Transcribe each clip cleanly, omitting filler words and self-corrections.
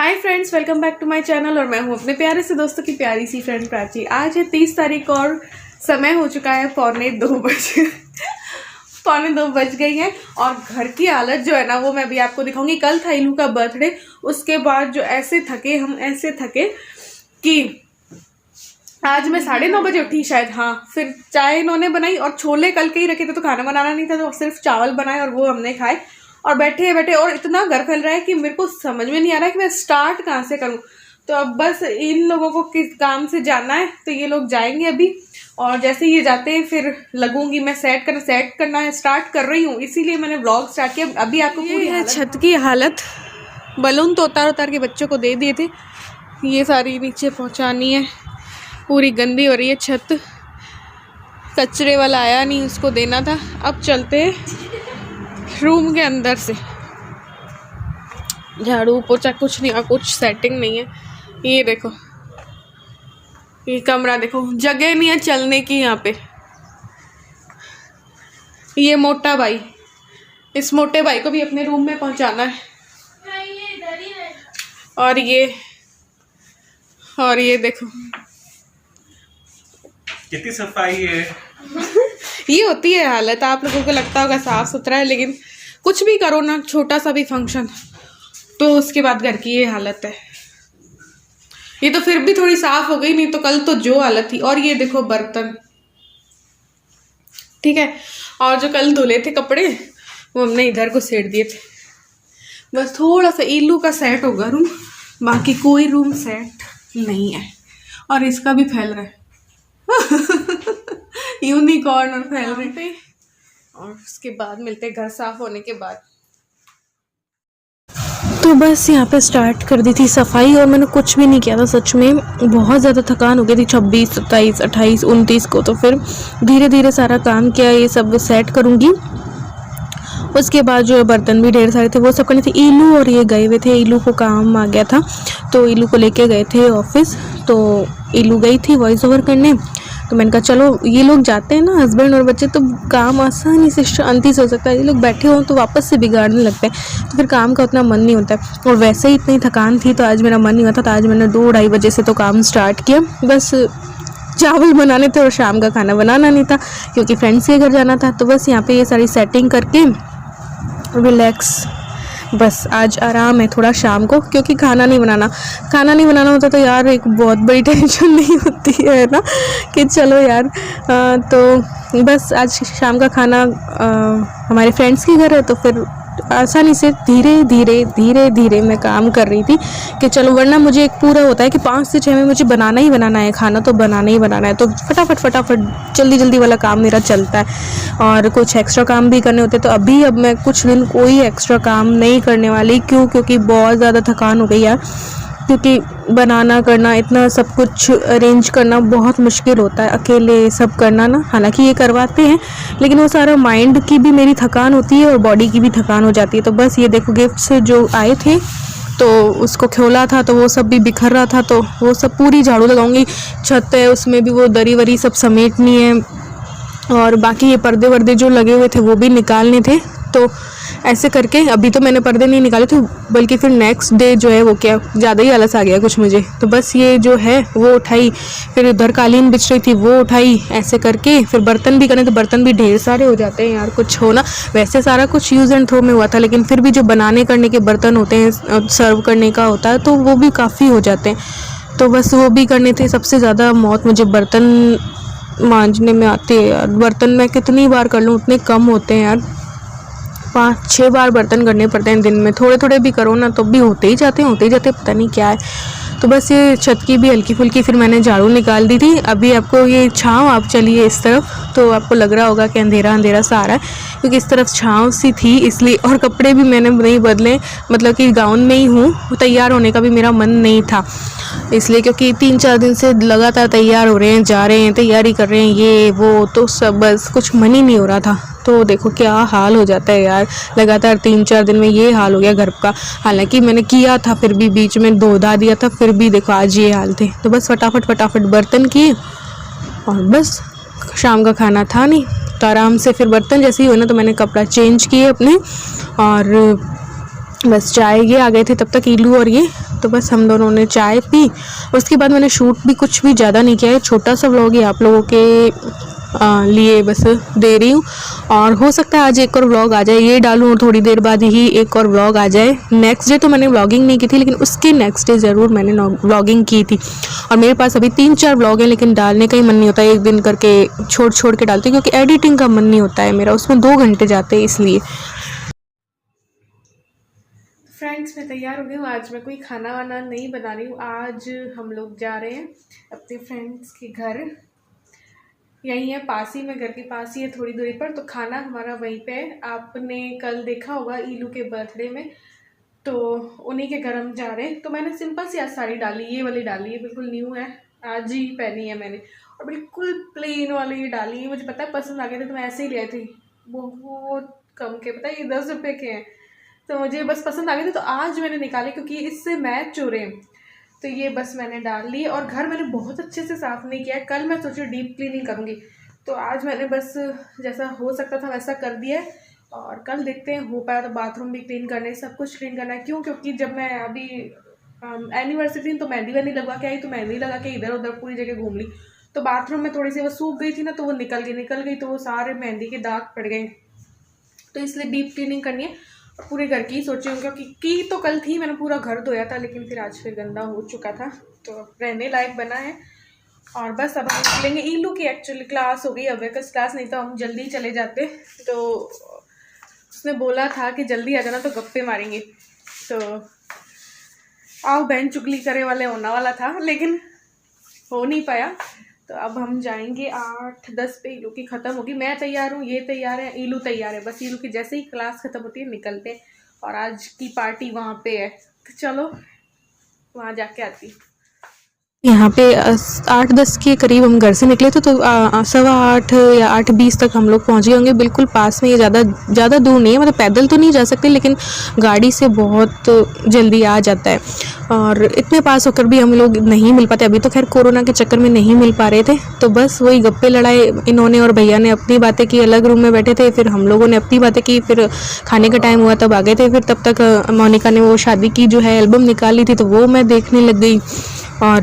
Hi friends, welcome back to my channel. और मैं हूँ अपने प्यारे से दोस्तों की प्यारी सी फ्रेंड प्राची। आज है 30 तारीख और समय हो चुका है 2:45 बज गई हैं। और घर की हालत जो है ना वो मैं भी आपको दिखाऊंगी। कल था इलू का बर्थडे, उसके बाद जो ऐसे थके कि आज मैं 9:30 बजे उठी शायद। हाँ, फिर चाय इन्होंने बनाई और छोले कल के ही रखे थे तो खाना बनाना नहीं था, तो सिर्फ चावल बनाए और वो हमने खाए। और बैठे बैठे और इतना घर फैल रहा है कि मेरे को समझ में नहीं आ रहा है कि मैं स्टार्ट कहाँ से करूँ। तो अब बस इन लोगों को किस काम से जाना है, तो ये लोग जाएंगे अभी। और जैसे ये जाते हैं फिर लगूंगी मैं सेट करना है, स्टार्ट कर रही हूँ, इसीलिए मैंने व्लॉग स्टार्ट किया। अभी आपको पूरी है छत की हालत। बलून तो उतार के बच्चों को दे दिए थे, ये सारी नीचे पहुँचानी है। पूरी गंदी हो रही है छत, कचरे वाला आया नहीं, उसको देना था। अब चलते हैं रूम के अंदर से। झाड़ू पोछा कुछ नहीं, कुछ सेटिंग नहीं है। ये देखो, ये कमरा देखो, जगह नहीं है चलने की यहाँ पे। ये मोटा भाई, इस मोटे भाई को भी अपने रूम में पहुंचाना है। और ये देखो कितनी सफाई है। ये होती है हालत। आप लोगों को लगता होगा साफ सुथरा है, लेकिन कुछ भी करो ना, छोटा सा भी फंक्शन, तो उसके बाद घर की ये हालत है। ये तो फिर भी थोड़ी साफ हो गई, नहीं तो कल तो जो हालत थी। और ये देखो बर्तन, ठीक है। और जो कल धुले थे कपड़े वो हमने इधर को सेट दिए थे। बस थोड़ा सा इल्लू का सेट होगा रूम, बाकी कोई रूम सेट नहीं है। और इसका भी फैल रहा है यूनिकॉर्न और फैल रहे थे। और उसके बाद मिलते घर साफ होने के बाद। तो बस यहाँ पे स्टार्ट कर दी थी सफाई और मैंने कुछ भी नहीं किया था। सच में बहुत ज़्यादा थकान हो गई थी 26, 27, 28, 29 को। तो फिर धीरे धीरे सारा काम किया, ये सब सेट करूँगी। उसके बाद जो बर्तन भी ढेर सारे थे वो सब करने थे। इलू और ये गए हुए थे, इलू को काम आ गया था तो इलू को लेके गए थे ऑफिस। तो इलू गई थी वॉइस ओवर करने। तो मैंने कहा चलो, ये लोग जाते हैं ना हस्बैंड और बच्चे, तो काम आसानी से शांति से हो सकता है। ये लोग बैठे हों तो वापस से बिगाड़ने लगते हैं, तो फिर काम का उतना मन नहीं होता है। और वैसे ही इतनी थकान थी तो आज मेरा मन नहीं हुआ था। तो आज मैंने 2-2:30 बजे से तो काम स्टार्ट किया। बस चावल बनाने थे और शाम का खाना बनाना नहीं था क्योंकि फ्रेंड्स के घर जाना था। तो बस यहाँ पे ये सारी सेटिंग करके रिलैक्स, बस आज आराम है थोड़ा शाम को, क्योंकि खाना नहीं बनाना होता तो यार एक बहुत बड़ी टेंशन नहीं होती है ना कि चलो यार। तो बस आज शाम का खाना हमारे फ्रेंड्स के घर है, तो फिर आसानी से धीरे धीरे मैं काम कर रही थी कि चलो, वरना मुझे एक पूरा होता है कि 5 से 6 में मुझे बनाना ही है खाना, तो बनाना ही है। तो फटाफट जल्दी वाला काम मेरा चलता है। और कुछ एक्स्ट्रा काम भी करने होते, तो अब मैं कुछ दिन कोई एक्स्ट्रा काम नहीं करने वाली। क्योंकि बहुत ज़्यादा थकान हो गई यार, क्योंकि बनाना करना, इतना सब कुछ अरेंज करना बहुत मुश्किल होता है, अकेले सब करना ना। हालांकि ये करवाते हैं, लेकिन वो सारा माइंड की भी मेरी थकान होती है और बॉडी की भी थकान हो जाती है। तो बस ये देखो, गिफ्ट्स जो आए थे तो उसको खोला था तो वो सब भी बिखर रहा था, तो वो सब पूरी झाड़ू लगाऊंगी। छत है उसमें भी वो दरी वरी सब समेटनी है। और बाकी ये पर्दे वर्दे जो लगे हुए थे वो भी निकालने थे। तो ऐसे करके अभी तो मैंने पर्दे नहीं निकाले थे, बल्कि फिर नेक्स्ट डे जो है वो क्या ज़्यादा ही आलस आ गया कुछ मुझे। तो बस ये जो है वो उठाई, फिर उधर कालीन बिछ रही थी वो उठाई। ऐसे करके फिर बर्तन भी करने, तो बर्तन भी ढेर सारे हो जाते हैं यार, कुछ हो ना। वैसे सारा कुछ यूज़ एंड थ्रो में हुआ था, लेकिन फिर भी जो बनाने करने के बर्तन होते हैं, सर्व करने का होता है, तो वो भी काफ़ी हो जाते हैं। तो बस वो भी करने थे। सबसे ज़्यादा मौत मुझे बर्तन मांजने में आती है यार। बर्तन मैं कितनी बार कर लूँ उतने कम होते हैं यार। 5-6 बार बर्तन करने पड़ते हैं दिन में। थोड़े भी करो ना तो भी होते ही जाते पता नहीं क्या है। तो बस ये छत की भी हल्की फुल्की फिर मैंने झाड़ू निकाल दी थी। अभी आपको ये छाँव, आप चलिए इस तरफ, तो आपको लग रहा होगा कि अंधेरा सा आ रहा है, क्योंकि इस तरफ छाँव सी थी इसलिए। और कपड़े भी मैंने नहीं बदले, मतलब कि गाउन में ही हूँ। तैयार होने का भी मेरा मन नहीं था इसलिए, क्योंकि 3-4 दिन से लगातार तैयार हो रहे हैं, जा रहे हैं, तैयारी कर रहे हैं, ये वो, तो सब बस कुछ मन ही नहीं हो रहा था। तो देखो क्या हाल हो जाता है यार, लगातार 3-4 दिन में ये हाल हो गया घर का। हालांकि मैंने किया था, फिर भी बीच में धो-धा दिया था, फिर भी देखो आज ये हाल थे। तो बस फटाफट बर्तन किए और बस शाम का खाना था नहीं, तो आराम से फिर बर्तन जैसे ही हुए ना तो मैंने कपड़ा चेंज किए अपने। और बस चाय ये आ गए थे तब तक ईलू और ये, तो बस हम दोनों ने चाय पी। उसके बाद मैंने शूट भी कुछ भी ज़्यादा नहीं किया है, छोटा सा व्लॉग ही आप लोगों के लिए बस दे रही हूँ। और हो सकता है आज एक और व्लॉग आ जाए, ये डालूँ और थोड़ी देर बाद ही एक और व्लॉग आ जाए। नेक्स्ट डे तो मैंने व्लॉगिंग नहीं की थी, लेकिन उसके नेक्स्ट डे ज़रूर मैंने व्लॉगिंग की थी। और मेरे पास अभी 3-4 व्लॉग हैं, लेकिन डालने का ही मन नहीं होता है, एक दिन करके छोड़ छोड़ के डालती हूँ, क्योंकि एडिटिंग का मन नहीं होता है मेरा, उसमें 2 घंटे जाते हैं इसलिए। फ्रेंड्स मैं तैयार हो गई हूँ, आज मैं कोई खाना वाना नहीं बना रही हूँ। आज हम लोग जा रहे हैं अपने फ्रेंड्स के घर, यही है पास ही में, घर के पास ही है थोड़ी दूरी पर, तो खाना हमारा वहीं पे है। आपने कल देखा होगा ईलू के बर्थडे में, तो उन्हीं के घर हम जा रहे हैं। तो मैंने सिंपल सी आज साड़ी डाली, ये वाली डाली है, बिल्कुल न्यू है, आज ही पहनी है मैंने, और बिल्कुल प्लेन वाली ये डाली है। मुझे पता है पसंद आ गए थे तो मैं ऐसे ही ले आई थी, बहुत कम के, पता है ये 10 रुपये के हैं, तो मुझे बस पसंद आ गए थे तो आज मैंने निकाले, क्योंकि इससे मैच हो रहे हैं। तो ये बस मैंने डाल ली, और घर मैंने बहुत अच्छे से साफ़ नहीं किया है, कल मैं सोची डीप क्लीनिंग करूँगी, तो आज मैंने बस जैसा हो सकता था वैसा कर दिया है। और कल देखते हैं हो पाया तो बाथरूम भी क्लीन करना है, सब कुछ क्लीन करना है। क्यों? क्योंकि जब मैं अभी एनिवर्सरी तो मेहंदी वहंदी लगवा के आई, तो मेहंदी लगा के इधर उधर पूरी जगह घूम ली, तो बाथरूम में थोड़ी सी वो सूख गई थी ना, तो वो निकल गई, तो वो सारे मेहंदी के दाग पड़ गए, तो इसलिए डीप क्लीनिंग करनी है। और पूरे घर की सोची हूँ, क्योंकि की तो कल थी, मैंने पूरा घर धोया था, लेकिन फिर आज फिर गंदा हो चुका था, तो रहने लायक बना है। और बस अब हम निकलेंगे, ईलू की एक्चुअली क्लास हो गई, अबेकस क्लास, नहीं तो हम जल्दी चले जाते, तो उसने बोला था कि जल्दी आ जाना तो गप्पे मारेंगे, तो आओ बहन चुगली करे वाले होना वाला था, लेकिन हो नहीं पाया। तो अब हम जाएंगे 8-10 पे, ईलू की ख़त्म होगी, मैं तैयार हूँ, ये तैयार है, ईलू तैयार है, बस ईलू की जैसे ही क्लास ख़त्म होती है निकलते हैं। और आज की पार्टी वहाँ पे है, तो चलो वहाँ जाके आती। यहाँ पे 8-10 के करीब हम घर से निकले थे, तो 8:15 या 8:20 तक हम लोग पहुँच गए होंगे, बिल्कुल पास में, ये ज़्यादा दूर नहीं है, मतलब पैदल तो नहीं जा सकते, लेकिन गाड़ी से बहुत जल्दी आ जाता है। और इतने पास होकर भी हम लोग नहीं मिल पाते, अभी तो खैर कोरोना के चक्कर में नहीं मिल पा रहे थे, तो बस वही गप्पे लड़ाए इन्होंने, और भैया ने अपनी बातें की, अलग रूम में बैठे थे, फिर हम लोगों ने अपनी बातें की, फिर खाने का टाइम हुआ तब आ गए थे। फिर तब तक मोनिका ने वो शादी की जो है एल्बम निकाली थी, तो वो मैं देखने लग गई, और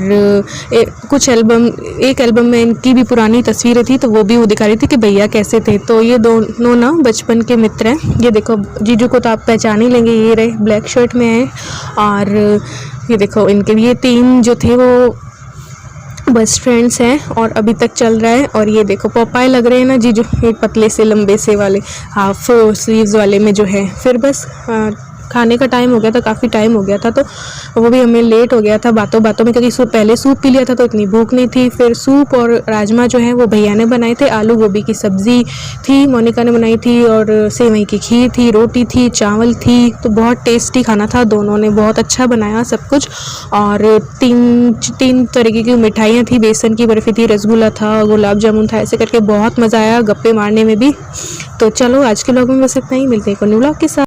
कुछ एक एल्बम में इनकी भी पुरानी तस्वीरें थी, तो वो भी वो दिखा रही थी कि भैया कैसे थे। तो ये दोनों ना बचपन के मित्र हैं, ये देखो जीजू को तो आप पहचान ही लेंगे, ये रहे ब्लैक शर्ट में है, और ये देखो इनके ये 3 जो थे वो बेस्ट फ्रेंड्स हैं, और अभी तक चल रहा है। और ये देखो पपाए लग रहे हैं ना जीजू, एक पतले से लंबे से वाले हाफ स्लीव्स वाले में जो है। फिर बस खाने का टाइम हो गया था, काफ़ी टाइम हो गया था, तो वो भी हमें लेट हो गया था बातों बातों में, क्योंकि पहले सूप पी लिया था तो इतनी भूख नहीं थी। फिर सूप और राजमा जो है वो भैया ने बनाए थे, आलू गोभी की सब्ज़ी थी मोनिका ने बनाई थी, और सेवई की खीर थी, रोटी थी, चावल थी, तो बहुत टेस्टी खाना था, दोनों ने बहुत अच्छा बनाया सब कुछ। और 3 तरीके की मिठाइयाँ थी, बेसन की बर्फ़ी थी, रसगुल्ला था, गुलाब जामुन था, ऐसे करके बहुत मज़ा आया गप्पे मारने में भी। तो चलो आज के व्लॉग में बस इतना ही, मिलते हैं एक न्यू व्लॉग के साथ।